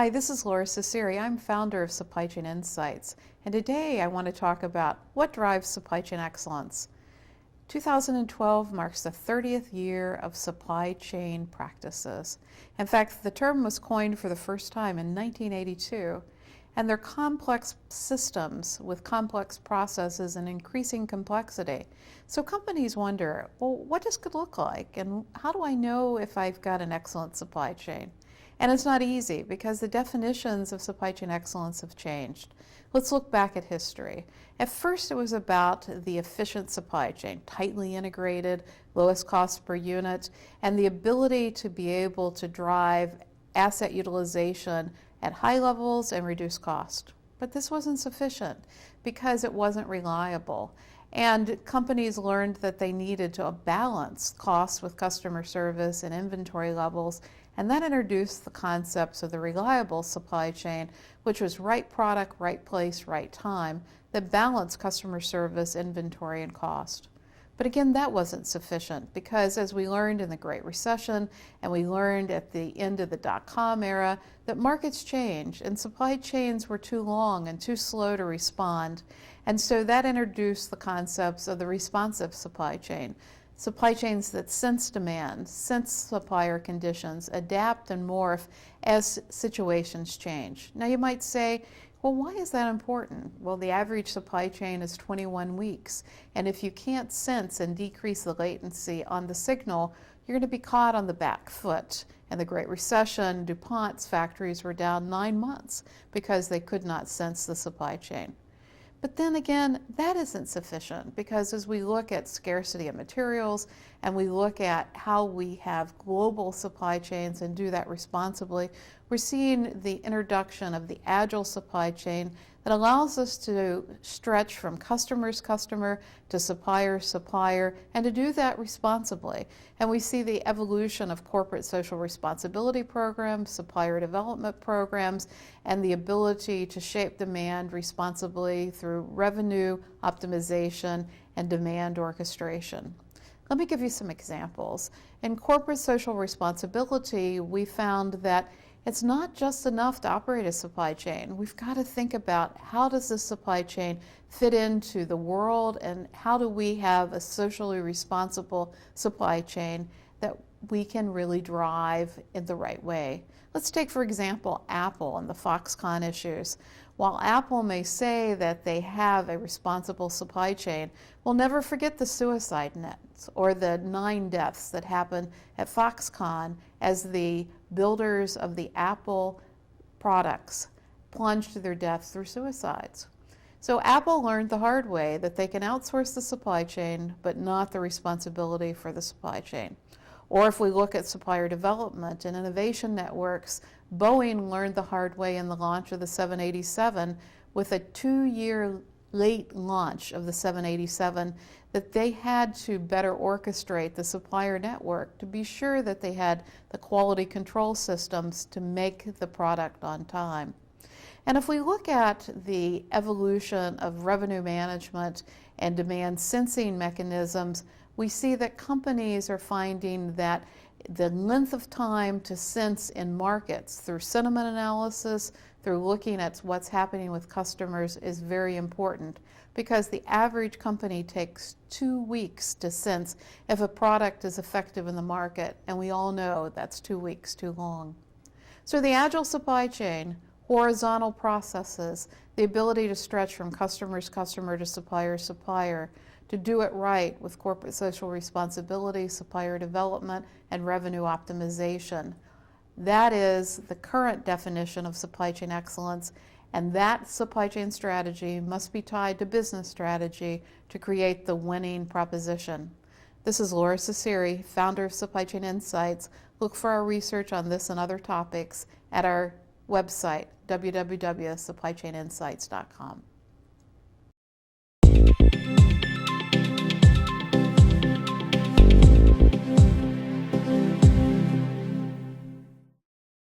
Hi, this is Lora Cecere. I'm founder of Supply Chain Insights, and today I want to talk about what drives supply chain excellence. 2012 marks the 30th year of supply chain practices. In fact, the term was coined for the first time in 1982, and they're complex systems with complex processes and increasing complexity. So companies wonder, well, what does good look like, and how do I know if I've got an excellent supply chain? And it's not easy because the definitions of supply chain excellence have changed. Let's look back at history. At first, it was about the efficient supply chain, tightly integrated, lowest cost per unit, and the ability to be able to drive asset utilization at high levels and reduce cost. But this wasn't sufficient because it wasn't reliable. And companies learned that they needed to balance cost with customer service and inventory levels, and that introduced the concepts of the reliable supply chain, which was right product, right place, right time, that balanced customer service, inventory, and cost. But again, that wasn't sufficient because as we learned in the Great Recession and we learned at the end of the dot-com era, that markets changed and supply chains were too long and too slow to respond. And so that introduced the concepts of the responsive supply chain. Supply chains that sense demand, sense supplier conditions, adapt and morph as situations change. Now you might say, well, why is that important? Well, the average supply chain is 21 weeks. And if you can't sense and decrease the latency on the signal, you're going to be caught on the back foot. In the Great Recession, DuPont's factories were down 9 months because they could not sense the supply chain. But then again, that isn't sufficient because as we look at scarcity of materials and we look at how we have global supply chains and do that responsibly, we're seeing the introduction of the agile supply chain that allows us to stretch from customer's customer to supplier's supplier and to do that responsibly. And we see the evolution of corporate social responsibility programs, supplier development programs, and the ability to shape demand responsibly through revenue optimization and demand orchestration. Let me give you some examples. In corporate social responsibility, we found that it's not just enough to operate a supply chain. We've got to think about how does this supply chain fit into the world and how do we have a socially responsible supply chain that we can really drive in the right way. Let's take, for example, Apple and the Foxconn issues. While Apple may say that they have a responsible supply chain, we'll never forget the suicide nets or the 9 deaths that happened at Foxconn as the builders of the Apple products plunged to their deaths through suicides. So Apple learned the hard way that they can outsource the supply chain, but not the responsibility for the supply chain. Or if we look at supplier development and innovation networks, Boeing learned the hard way in the launch of the 787 with a 2-year late launch of the 787 that they had to better orchestrate the supplier network to be sure that they had the quality control systems to make the product on time. And if we look at the evolution of revenue management and demand sensing mechanisms, we see that companies are finding that the length of time to sense in markets through sentiment analysis, through looking at what's happening with customers is very important because the average company takes 2 weeks to sense if a product is effective in the market, and we all know that's 2 weeks too long. So the agile supply chain, horizontal processes, the ability to stretch from customer's customer to supplier's supplier, to do it right with corporate social responsibility, supplier development, and revenue optimization. That is the current definition of supply chain excellence, and that supply chain strategy must be tied to business strategy to create the winning proposition. This is Lora Cecere, founder of Supply Chain Insights. Look for our research on this and other topics at our website, www.supplychaininsights.com.